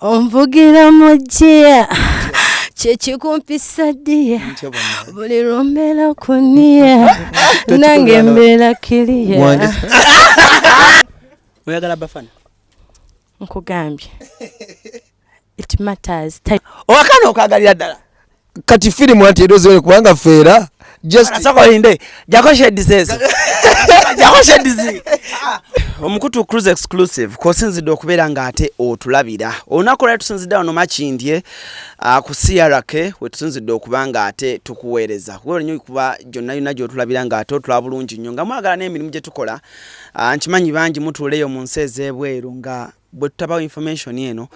Omvugira mujia chechikumpisa dia buli rombera kunia nange mbera kilia. Oyagala Bafana? Nkugambye. It matters. Owakana okagalira ddala. Kati filimu anti edoze kubanga fera just sakolinde jako shedisezo jako shedizi omukutu cruise exclusive ko sinzidde okubeera nga ate otulabira onakola tusinzidde ono makindye ku CRK we tusinzidde okubanga ate tukuweereza kuba nnyo kuba jonna yonna gy'otulabira nga ate otula bulungi nnyo nga mwagala n'emirimu gye tukola nkimanyi bangi mutuuleyo mu nsi ez'ebweru nga bwe tutabawo information eno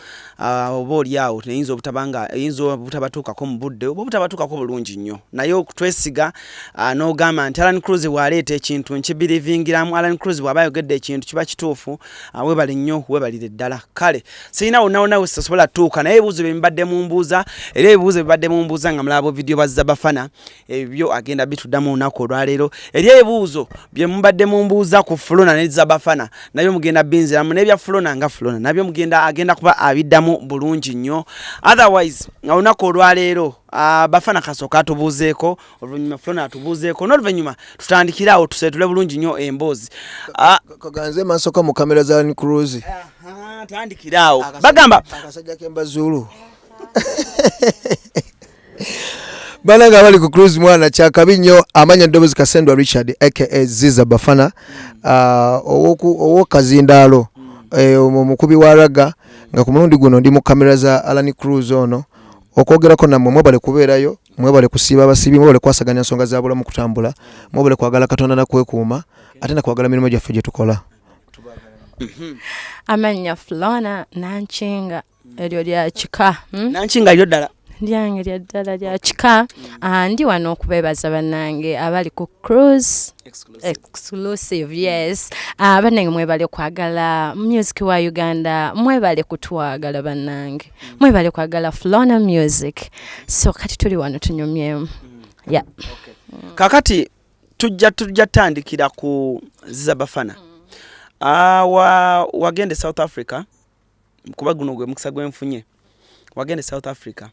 oba oli awo eyinza obutabatuukako mu budde oba obutabatuukako bulungi nnyo naye okutwesiga n'ogamba nti Alan Cruz bw'aleeta ekintu nkibirivingiramu Alan Cruz bw'aba ayogedde ekintu kiba kituufu webale nnyo webalire ddala kale sirina wonna we sisobola tuuka naye ebibuuzo bye mbadde mumbuuza era ebibuuzo bibadde mumbuuza nga mulaba vidiyo bazza Bafana ebyo agenda bituddamu olunaku olwaleero eri ebibuuzo bye mbadde mumbuuza ku Flona ne Ziza Bafana nabyo mugenda binziramu n'ebya Flona nga Flona nabyo agenda kuba abiddamu bulungi nnyo otherwise olunaku olwaleero Bafana kasooka atubuuzeeko oluvannyuma Flona atubuuzeeko n'oluvannyuma tutandikira awo tuseetule bulungi nnyo emboozi kaganze maasoka mu kamera za Alan Cruz tandikira awo bagamba akasajja k'embazulu banaga bali ku Cruz mwana kyakabi nnyo amanya ddoboozi Kasendwa Richard aka Ziza Bafana owo kazindaalo omukubi wa raga nga ku mulundi guno ndi mu kamera za Alan Cruz ono okwogerako nammwe mwebale kubeerayo mwebale kusiiba abasibi mwebale kwasaganya nsonga za bulamu kutambula mwebale kwagala Katonda nakwekuuma ate nakwagala mirimu gyaffe gye tukola. Amanya Flona Nanchinga eryo lya kika Nanchinga lyo ddala lyange lya ddala lya kika ndi wano okubeebaza bannange abali ku Cruise exclusive yes bannange mwebale kwagala music wa Uganda mwebale kutwagala bannange mwebale kwagala Flona music so kati tuli wano tunyumyemu yeah kakati tujja tandikira ku Ziza Bafana wagende South Africa kuba guno gwe mukisa gwenfunye wagende South Africa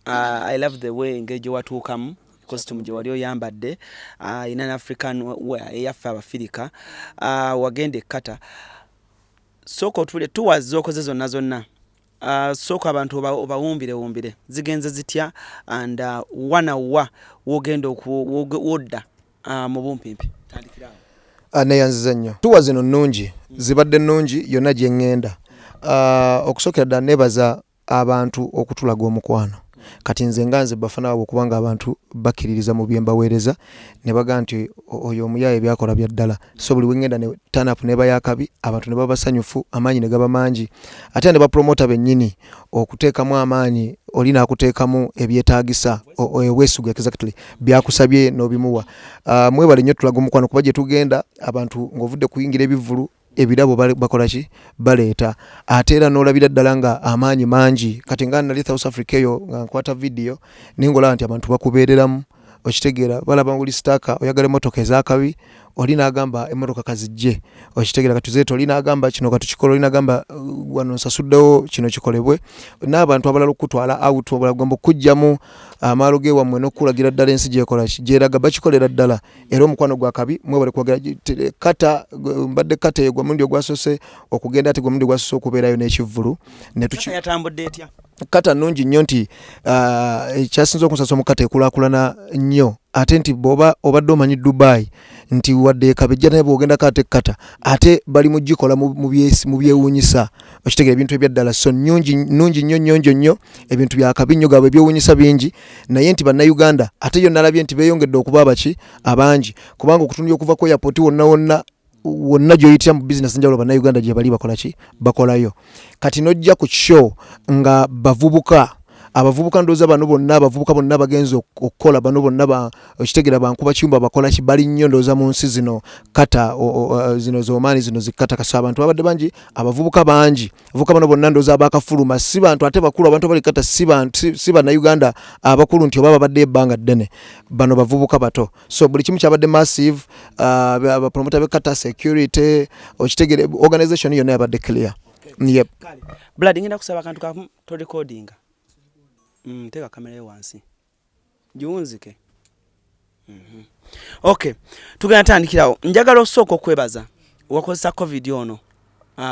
I love the way engage watuukamu costume gye wali oyambadde in an African wear eyaffe Abafirika wagende kata soko tule tuwaze okoze zonna soko abantu obawumbire zigenze zitya and wanawa wogenda wodda mu bumpimpi tandikira neyanziza nnyo tuwaze no nnungi zibadde nnungi yonna gye ŋŋenda okusookera ddala nebaza abantu okutulaga omukwano kati nze nganze Bafana wabo kubanga abantu bakiririza mu byembaweereza ne baga nti oyo omuyaye byakola bya ddala so buli wengenda ne turn up ne bayakabi abantu ne baba basanyufu amaanyi ne gaba mangi ate ne bapromota bennyini okuteekamu amaanyi olina akuteekamu ebyetaagisa weesuga exactly byakusabye n'obimuwa mwebale nnyo tulaga omukwano kuba gye tugenda abantu ng'ovudde kuyingira ebivvulu ebirabo bakola ki baleeta ate era n'olabira ddala nga amaanyi mangi kati nga nali South Africa eyo nga nkwata video ningola nti abantu bakubeereramu okitegeera balaba nguli staka oyagala emmotoka ez'akabi oli n'agamba emmotoka kazijje okitegeera katuzeeto oli n'agamba kino katukikola oli n'agamba wano nsasuddewo kino kikolebwe n'abantu abalala okutwala out obalagomba okujjamu amaalo ge wammwe n'okulagira ddala ensi gyekola gyeraga bakikolera ddala era omukwano gwa kabi mwebale kwagala kata mbadde kata eyo gwamundi ogwasose okugenda ate gwamundi ogwasose okubeerayo n'ekivvulu yatambudde etya kata nnungi nnyo nti ekyasinza okunsasa omukata ekulaakulana nnyo ate nti obadde omanyi Dubai nti wadde kabejja naye bwogenda kate kata ate bali mugikola mu byewuunyisa okitegeera ebintu ebyaddala so nnungi nnyo ebintu byakabi nnyo gaabwe ebyewuunyisa bingi naye nti bannayuganda ate yo nalabye nti beeyongedde okuba abaki abangi kubanga okutunulya okuva ku airport wonna gy'oyitira mu business njawulo bannayuganda gye bali bakola ki bakolayo kati nojja ku show nga abavubuka ndooza bano bonna abavubuka bonna bagenza okukola bano bonna okitegeera bankuba kiyumba bakola ki bali nnyo ndooza mu nsi zino kata zino z'omaani zino zikata kasa abantu babadde bangi abavubuka bangi abavubuka bano bonna ndooza abakafuluma si bantu ate bakulu abantu abali kata si bannayuganda abakulu nti oba babadde ebbanga ddene bano bavubuka bato so buli kimu kyabadde massive abapromota bekata security okitegeera organization yonna yabadde clear Yep. Blood ngenda kusaba kantu ka to recording. Teka kamera yo wansi. Jiwunzike. Okay. Tugenda tandikirawo. Njagala osoko kwebaza. Wakozesa COVID ono.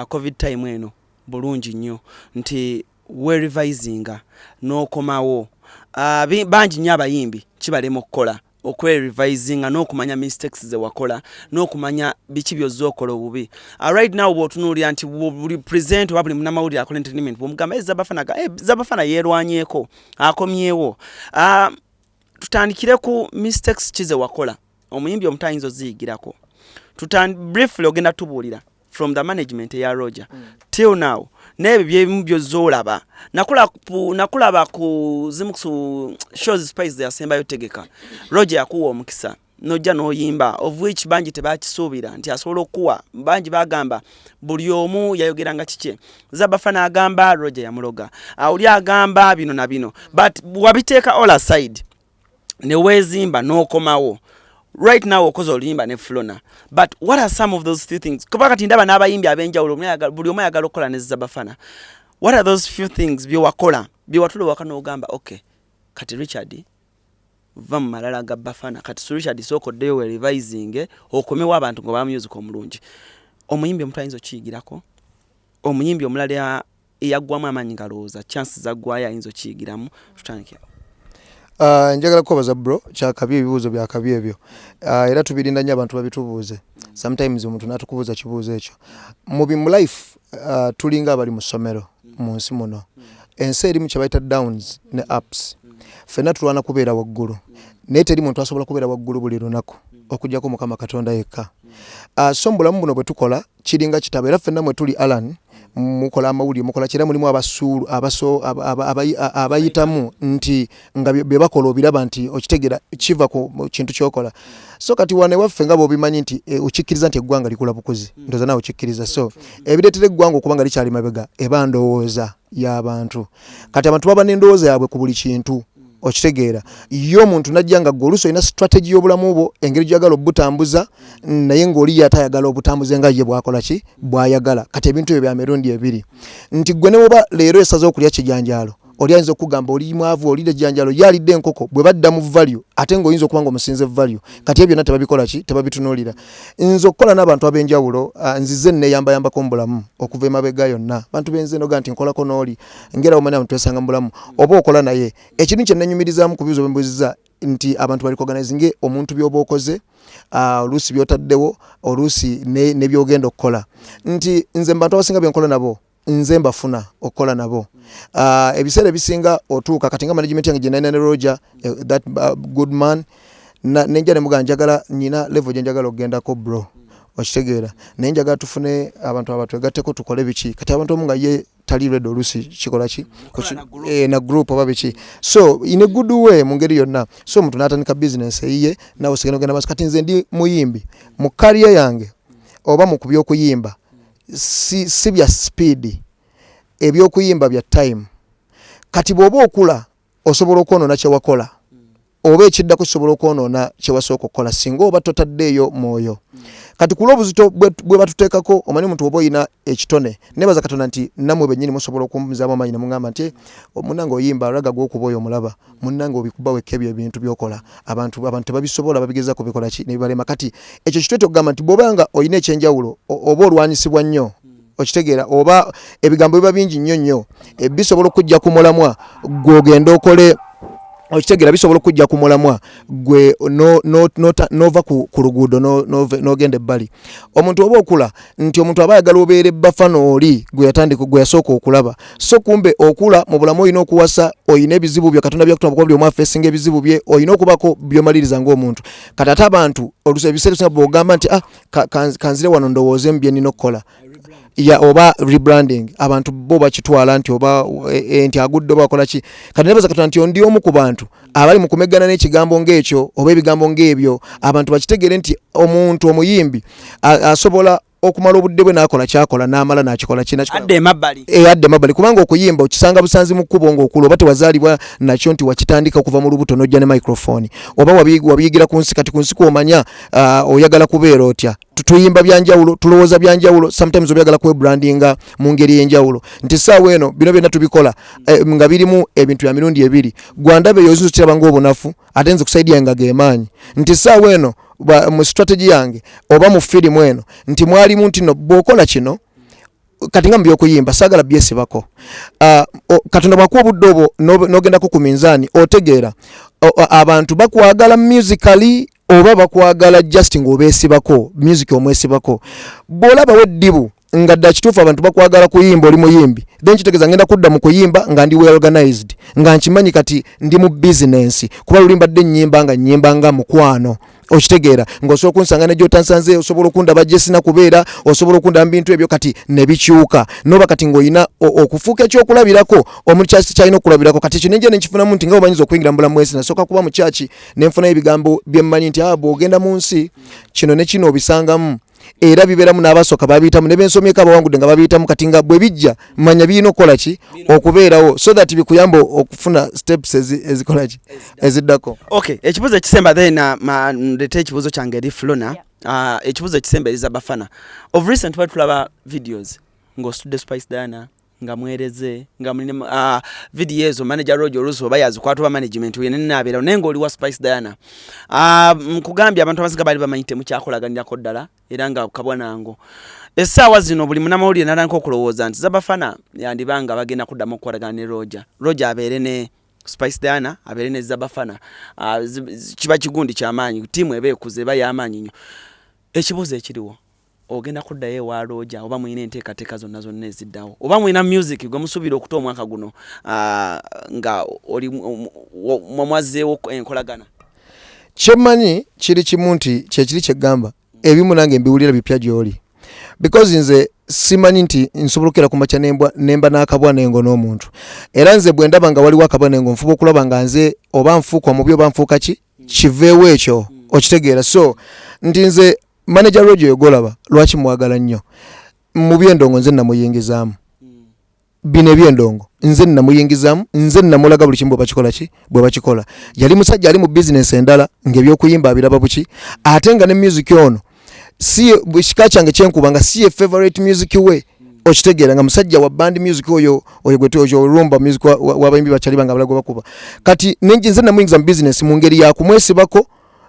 COVID time eno bulungi nnyo nti we revisinga n'okomawo. Bangi nnyo abayimbi kibalema okukola okwe revisinga n'okumanya mistakes ze wakola n'okumanya biki byozza okola obubi. Right now bw'otunuulira nti buli present oba buli munnamawulire akola entertainment bw'omugamba Zabafana yeerwanyeeko akomyewo. Tutandikire ku mistakes kize wakola omuyimbi omutayinza oziyigirako. Briefly ogenda tubuulira from the management ya Roger till now nebyo byozolaba nakulaba ku zimu shows spice ya Sembayo tegeka Roger yakuwa omukisa nojja noyimba of which banji tebakisuubira nti asobola okuwa banji bagamba buli omu yayogeranga kike Zabafana agamba Roger yamuloga uli agamba bino na bino but wabiteeka all aside ne wezimba n'okomawo. Right now okoze olimba ne Flona. But what are some of those few things? Kuba kati ndaba n'abayimbi abenjawulo buli omu ayagala okukola ne Zabafana. What are those few things bye wakola bye watulo waka n'ogamba okay kati Richard va mu malala ga Bafana kati Richard sokoddeyo we revising okomewo abantu ngo ba music omulungi. Omuyimbi omutayinza okiyigirako omuyimbi omulala eyaggwamu amaanyi galowooza chances zaggwayo ayinza okiyigiramu tutandikira. Njagala kubaza bro kyakabi ebibuuzo byakabi ebyo era tubirinda nnyo abantu babitubuuze sometimes omuntu natukubuuza kibuuzo ekyo mu life tulinga abali mu ssomero mu nsi muno ensi erimu kye bayita downs ne ups ffenna tulwana kubeera waggulu naye teri muntu asobola kubeera waggulu buli lunaku okujjako Mukama Katonda yekka. So mu bulamu buno bwe tukola kiringa kitabo era ffenna mwe tuli Alan mukola amawulire mukola kira mulimu abasuulu abayitamu nti nga bye bakola obiraba nti okitegera kiva ku kintu kyokola. So kati wane waffe nga bobimanyi nti ukikkiriza nti eggwanga likula bukozi ndoza nawe ukikkiriza so ebireetera eggwanga okubanga likyali mabega eba ndowooza y'abantu kati abantu baba n'endowooza yaabwe ku buli kintu okitegeera yo omuntu najja nga goluso ina strategy y'obulamu bwo engeri gyagala obutambuza naye ng'oli yatayagala obutambuze nga ye bwakola ki bwayagala kati ebintu ebyo bya mirundi ebiri nti gwe ne woba leero esaze okulya kijanjalo oli ayinza okugamba oli mwavu oli ejjanjalo yalidde enkoko bwe badda mu value ate ng'oyinza okuba nga omusinze value kati ebyo byonna tebabikola ki tebabitunuulira. Nze okukola n'abantu ab'enjawulo nzize neeyambayambako mu bulamu okuva emabega yonna abantu benze noga nti nkolako n'oli ngera omanya abantu twesanga mu bulamu oba okola naye ekintu kye nnenyumirizaamu ku bibuuzo bye mbuuziza nti abantu bali kuorganizinge omuntu by'oba okoze oluusi by'otaddewo oluusi ne by'ogenda okukola nti nze mu bantu abasinga bye nkola nabo nze mbafuna okukola nabo ebiseera ebisinga otuuka kati nga management yange gye nalina ne Roger that good man nenja ne muga njagala nina level gye njagala okugendako bro okitegeera naye njagala tufune abantu abatwegatteko tukole biki kati abantu omu nga ye tali redo oluusi kikola ki na group oba biki so in a good way mu ngeri yonna so omuntu n'atandika business eyiye nawe osigala ogenda maaso kati nze ndi muyimbi mu career yange oba mu kubyokuyimba si bya speed ebyokuyimba bya time kati bw'oba okula osobola okwonoona kye wakola oba ekiddako kisobola okwonoona kye wasooka okukola singa oba totaddeeyo mwoyo kati ku lw'obuzito bwe batuteekako omanyi omuntu oba oyina ekitone nebaza Katonda nti nammwe bennyini musobola okumpumizaamu amaanyi ne muŋŋamba nti munnange oyimba alaga gw'okuba oyo omulaba munnange obikuba wekka ebyo ebintu by'okola abantu tebabisobola babigezaako bikola ki ne bibalema kati ekyo kitwete okugamba nti bw'oba nga oyina ekyenjawulo oba olwanyisibwa nnyo okitegeera oba ebigambo biba bingi nnyo bisobola okujja ku mulamwa gw'ogenda okole okitegeera bisobola okujja ku mulamwa gwe nova ku luguudo n'ogenda ebbali omuntu oba okula nti omuntu aba ayagala obeere Bafana oli gwe yasooka okulaba so kumbe okula mu bulamu olina okuwasa oyina ebizibu byo Katonda byakutonda kuba buli omu afeesinga ebizibu bye oyina okubako byomaliriza ng'omuntu kati ate abantu oluusi ebiseera ebisinga bw'ogamba nti kanzire wano ndowoozeemu bye nnina okukola ya oba rebranding abantu bo bakitwala nti oba nti agudde oba akola ki kati nebaza Katonda nti ondi omu ku bantu abali mu kumeggana n'ekigambo ng'ekyo oba ebigambo ng'ebyo abantu bakitegere nti omuntu omuyimbi asobola okumala obudde bwe nakola kyakola n'amala nakikola kina adde mabbali adde mabbali kubanga okuyimba okisanga busanzi mu kkubo ng'okulu oba tewazaalibwa nakyo nti wakitandika okuva mu lubuto n'ojja ne microphone oba wabiyigira ku nsi kati ku nsi kwomanya oyagala kubeera otya tuyimba byanjawulo tulowooza byanjawulo sometimes obyagala kwebrandinga mu ngeri y'enjawulo nti saawa eno bino byonna tubikola nga birimu ebintu bya mirundi ebiri gwandabe yozinzo kiraba ng'obunafu ate nze kusaidia yanga geemaanyi nti saawa eno mu strategy yange oba mu firimu eno nti mwalimu nti no bw'okola kino kati nga mu byokuyimba saagala byesibako katonda bwakuwa obudde obwo n'ogendako ku minzaani otegeera abantu bakwagala musically oba bakwagala just ng'obeesibako music omwesibako bw'olabawo eddibu nga dda kituufu abantu bakwagala kuyimba oli muyimbi then kitegeeza ngenda kudda mu kuyimba nga ndi well organized nga nkimanyi kati ndi mu business kuba lulimbadde nnyimba nga nnyimba nga mukwano okitegeera ng'osobola okunsanga ne gy'otansanze osobola okundaba gye sina kubeera osobola okundaba mu bintu ebyo kati ne bikyuka n'oba kati ng'olina okufuuka ekyokulabirako omuntu kyaki kyalina okulabirako kati ekyo nenje nenkifunamu nti nga omanyiza okuyingira mu bulamu bw'ensi nasooka kuba mu kyaki ne nfunayo ebigambo bye mmanyi nti bw'ogenda mu nsi kino ne kino obisangamu era bibeeramu n'abasooka babiyitamu ne bensomyeko abawangudde nga babiyitamu kati nga bwe bijja manya birina okukola ki okubeerawo so that bikuyamba okufuna steps ezikola ki eziddako. Okay, ekibuzo ekisemba then ndete ekibuzo kyange eri Flona. Ekibuzo ekisemba eri Bafana. Of recent what tulaba videos ng'ostudde Spice Diana nga mwereze nga mulina video ezo manager Roger Russo bayazi kwatwa management wene nabera nengo oli wa Spice Diana mkugambya abantu abasiga bali bamanyite mu kyakolaganira ko ddala era nga kabwanango essaawa zino buli munamawulire nalanko okulowooza nti Bafana yandibanga bagenda kuddamu okukolagana ne Roger abeere ne Spice Diana abeere ne Bafana kiba kigundi ky'amaanyi timu ebeekuze bayamaanyi nnyo ekibuzo ekiriwo ogenda kuddayo wa Roger oba mwine enteekateeka zonna eziddawo oba mwina music gwe musuubira okuta omwaka guno nga oli mwazzeewo enkolagana kyemmanyi kiri kimu nti kyekiri kyeggamba ebimu nange mbiwulira bipya gy'oli because nze simanyi nti nsobola okukera ku makya nemba n'akabwa nengo n'omuntu era nze bwe ndaba nga waliwo akabwa nengo nfuba okulaba nga nze oba nfuuka mubi oba nfuuka ki kiveewo ekyo okitegeera so nti nze manager Roger yogolaba lwaki mwagala nnyo mu byendongo nze namuyingizaamu bino ebyendongo nze namuyingizaamu nze namulaga buli kimu bwe bakikola yali musajja ali mu business endala ng'ebyokuyimba abiraba buki ate nga ne music ono si bwishika kyange kyenkuba nga si favorite music we okitegeera nga musajja wa band music oyo gwetojo rumba music w'abayimbi bakyali banga balago bakuba kati nze namuyingiza mu business mu ngeri ya kumwesibako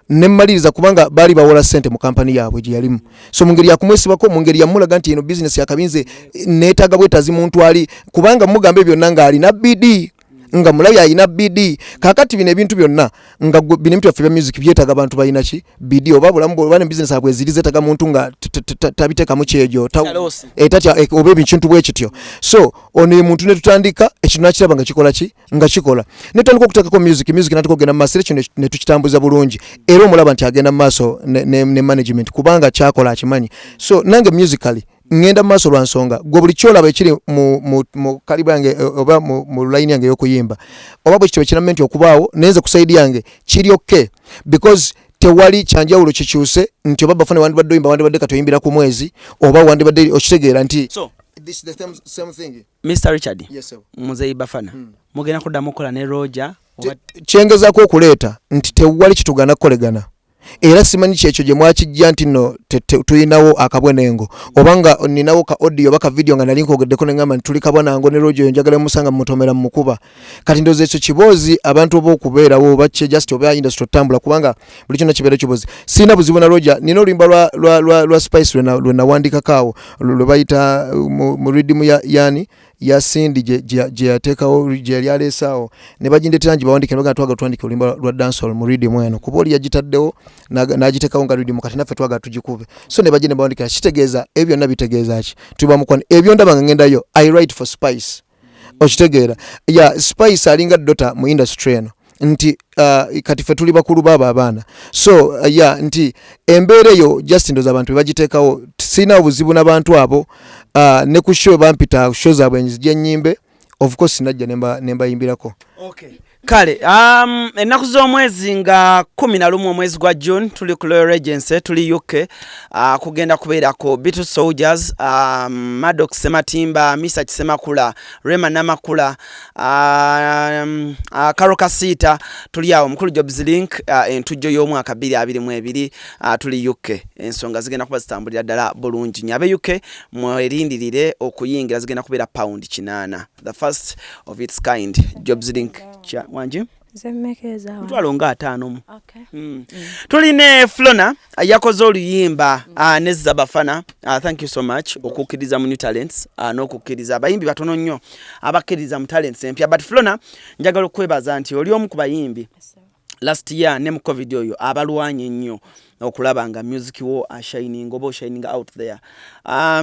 nemmaliriza kubanga bali bawola sente mu kampani yaabwe gye yalimu so mu ngeri ya kumwesibako mu ngeri ya mulaga nti eno business yakabinze neetaaga bwetazi muntu ali kubanga mugambe byonna nga alina BD nga mulabi alina BD kakati bino ebintu byonna nga bino ebintu byaffe bya music byetaaga abantu balina ki BD oba bulamu bwa business abwe zirizeetaga muntu nga tabiteekamu kyejo etatya oba ebintu bwe kityo so ono muntu ne tutandika ekintu nakiraba nga kikola ki nga kikola ne tutandika okuteekako music natiko genda mu maaso ekyo ne tukitambuza bulungi era omulaba nti agenda mu maaso ne management kubanga kyakola akimanyi so nange musically ngenda maaso lwa nsonga gwe buli kyolaba ekiri mu kaliba yange oba mu line yange y'okuyimba oba bwe kityo kinamenti okubaawo nenze kusaidi yange kiri okay because tewali kyanjawulo kikyuse nti oba Bafana wandibadde oyimba wandibadde katoyimbira ku mwezi oba wandibadde okitegeera nti so this is the same thing Mr. Richard yes sir muzeyi Bafana mugenda kuddamu okukola ne Roger kyengezaako okuleeta nti tewali kitugana kukolegana era simanyi kyekyo gye mwakijja nti no tulinawo akabwenengo obanga ninawo ka audio baka video nga nali nkogeddeko nengamba nti tuli kabwanango ne Roger njagala musanga mutomera mu mukuba kati ndoze ekyo kibozi abantu oba okubeerawo bacce just oba industry tambula kubanga buli kyonna kibeera kibozi sina buzibu na Roger nina olimba lwa Spice lwe nawandika kaawo lwe bayita mu rhythm yani ya Cindy je yateekawo je yali aleesaawo ne bagindetera nji bawandike ne bagamba twandike olimba lwa dancehall mu rhythm eno kuba oli yagitaddewo n'agiteekawo nga rhythm kati naffe twaga tugikube so ne baginde bawandikira kitegeeza ebyo byonna bitegeeza ki tuba mukwano ebyo ndaba nga ngendayo I write for Spice okitegeera ya Spice alinga dota mu industry eno nti kati fe tuli bakulu baba abaana so nti embeera eyo just ndoza abantu bagiteekawo sina obuzibu n'abantu abo ne ku show bampita show zaabwe nzije nyimbe of course najja nemba yimbirako okay Kale ennaku z'omwezi nga 11 omwezi gwa June tuli ku Royal Regency tuli UK kugenda kubeerako Bitu Soldiers Maddox Sematimba Misa Kisemakula Rema Namakula Karo Kasita tuli awo mukulu Jobs Link entujjo y'omwaka 2022 tuli UK ensonga zigenda kuba zitambulira ddala bulungi nyabe UK mwelindirire okuyingira zigenda kubeera pound 8 the first of its kind Jobs Link wanji Zemmekeza wa. Mtwalo nga 5. Okay. Tuline Flona yakoze oluyimba ne Ziza Bafana. Thank you so much okukiriza mu new talents n'okukiriza abayimbi batono nnyo abakiriza mu talents empya but Flona njagala okwebaza nti oli omu ku bayimbi last year ne mu covid oyo abalwanye nnyo okulaba nga music wo shining obo shining out there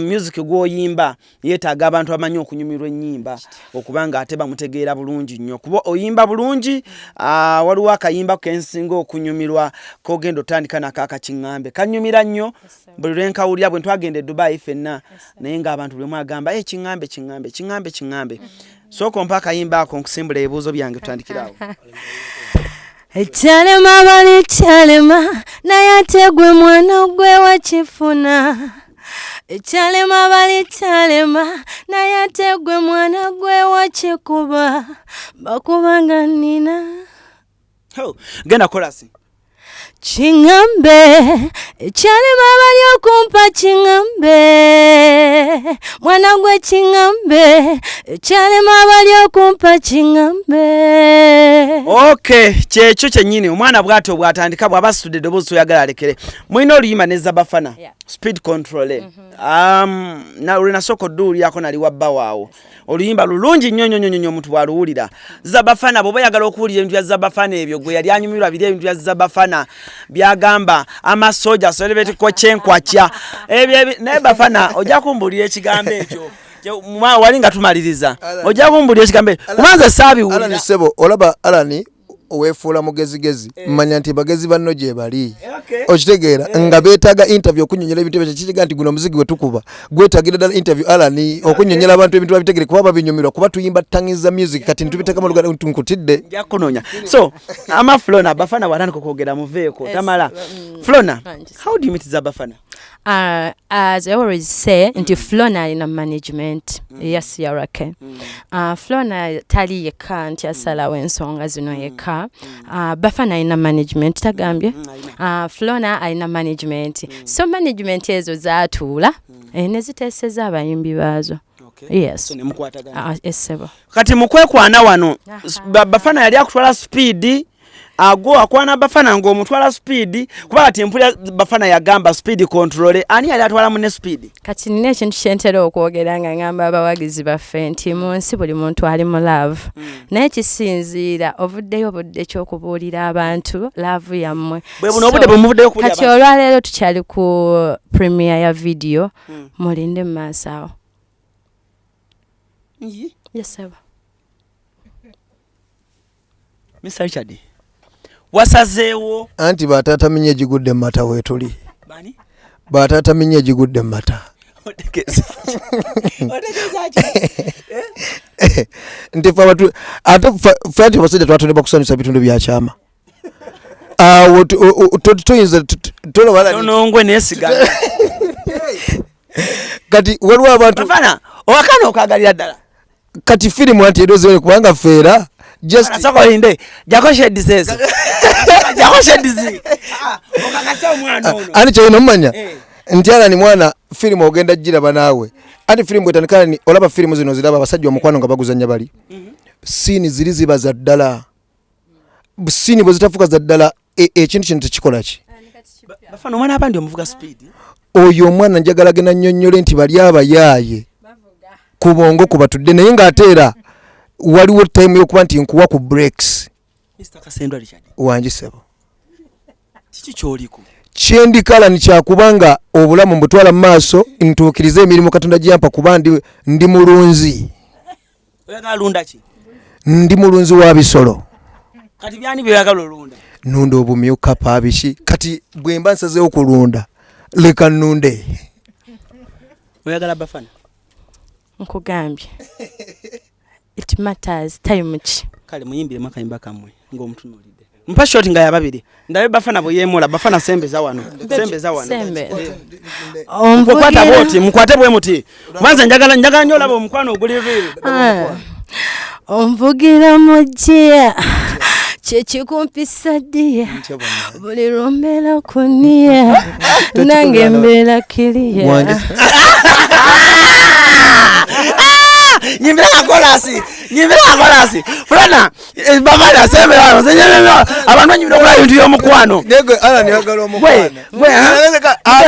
music go yimba yetaaga abantu amanyi okunyumirwa ennyimba okubanga ate bamutegeera bulungi nnyo kuba oyimba bulungi waliwo akayimba kensinga okunyumirwa kogendo tandika nakaka kingambe kanyumira nnyo buli lwenkawulira bwe twagende Dubai fenna naye nga abantu bwe mwagamba kingambe so kompa akayimba ako nkusimbula ebibuuzo byange tutandikirawo Echalema bali chalema na yategwe mwana gwe wakifuna Echalema bali chalema na yategwe mwana gwe wakikuba bakubanga nina genda kolasi Chingambe echalema bali okumpa chingambe mwana gwe chingambe echalema bali okumpa chingambe Okay kyekyo kyennyini omwana bwato bwatandika bwabasudde dobozi oyagala alekere mwina oluyimba ne Bafana speed control na ulina soko duli yako nali wabba waawo oluyimba lulungi nnyo omuntu bwaluwulira Bafana boba yagala okuwulira ebintu bya Bafana ebyo gwe yali anyumirwa biri ebintu bya Bafana byagamba amasoja celebrate ko chenkwacha ebyo ne Bafana ojja kumbulira ekigambo ekyo walinga tumaliriza ojja kumbulira ekigambo kumanze sabi wulira Alani sebo olaba Alani owefuula mugezigezi mmanya nti bagezi banno gye bali okitegeera nga beetaaga interview okunyonyera ebintu ebyo kiriga nti guno muziki gwe tukuba gwetaagira ddala interview Alani okunyonyera abantu ebintu babitegere kuba babinyumirwa kuba tuyimba tangiza music kati ntubiteekamu luganda nkutidde njakunonya so ama Flona Bafana watandika kwogera mu veeko tamala Flona how do you meet Bafana? As I always say, into Flona in a management. Yes, you're okay. Flona tali yeka nti asala wensonga zino yeka. Bafana ina management tagambye. Flona ina management. So management ezo zaatula neziteseza abayimbi bazo. Yes. So nemukwatagana. Esebo. Kati mukwekwana wano Bafana yali akutwala speed ago akwana Bafana ngo mutwala speed kuba ati mpulya Bafana yagamba speed control ani yali atwala mu speed kati nine ekintu kyentera okwogera nga ngamba abawagizi baffe nti munsi buli muntu ali mu love naye kisinziira obuddeyo obudde ekyokubuulira abantu love yammwe bwe buno obudde bumuvuddeyo okubuulira kati olwaleero tukyali ku premiere ya video mulinde mu maaso awo yes sir Mr. Richard wasazeewo anti batata minye jigudde mata wetuli bani batata minye jigudde mata otegeza nti fabatu ate fati basede twatondeba kusanyusa bitundu bya chama awo toyinza tolo wala nongwe nesigala kati waliwo abantu Bafana owakana okagalira ddala kati filimu anti edoze kubanga feera just asakolinde jakoshe disesa jakoshe dizi okakasa omwana ono ani kyino mmanya nti Alani mwana filimu ogenda jjiraba naawe anti filimu etandikana ni olaba filimu zino ziraba abasajja omukwano nga baguzanya bali sini ziri ziba za ddala sini bwe zitafuka za ddala ekintu kino tekikola ki Bafana omwana abandi omuvuga speed oyo omwana njagala gena nnyonnyole nti bali abayaaye kubongo kubatudde naye ng'ateera waliwo time yokuba nti nkuwa ku breaks Mr. Kasendo Richard wangi sebo kiki kyoliko kyendikala ni kyakubanga obulamu mbutwala mu maaso ntuukirize emirimu Katonda gyampa kuba ndi mulunzi oyagala lunda ki ndi mulunzi wa bisolo kati byani byagala olunda nunda obumyuka pabiki kati bwe mba nsazeewo kulunda leka nnunde oyagala Bafana nkugambye it matters time ki kale muyimbire makayimba kamwe ng'omutunulide mpa shoti nga yababiri ndabe Bafana boyemola Bafana sembeza wano mukwata boti mukwate bwe muti mwanza njagala nyola bo mukwano ogulirire omvugira mujia kyekikumpisa ddiya buli lwombera kuniya nange mbeera kiriya nyimbira kolasi Flona Bafana sembe wano zenyemera abantu banyimira kula bintu y'omukwano nego ala ni agala omukwano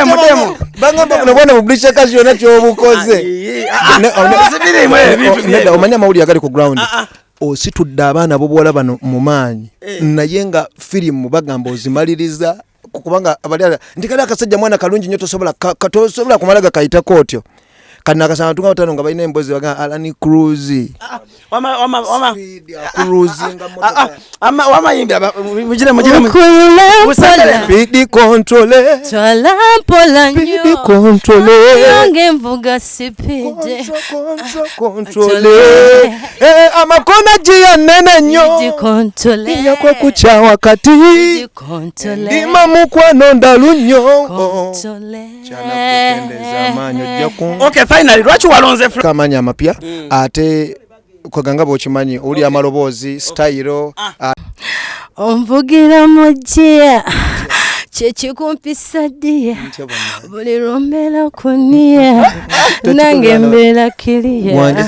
mutemo bangamba bunobona publisher kazi yona kyobukoze neda omanya mawuli agali ku ground ositudde abaana bobuwala bano mu maanyi naye nga firimu bagamba ozimaliriza kubanga abalala ndikala akasajja mwana kalungi nnyo tosobola kumalaga kayita kootyo kana akasanga tunga batano nga balina embozi baga Alani Cruise wama yimbira mujire speed control twalampola speed control yange mvuga speed control amakona jiya nene nnyo yakwa kucha wakati ndima mukwano ndalu nnyo chanakupendeza manyo jaku okay finally lwachi walonze kamanya amapya ate kwaganga bokimanyi oli amalobozi style omvugira mujia kyekikumpisa ddiya buli lwombera kuniya nange mbeera kiriya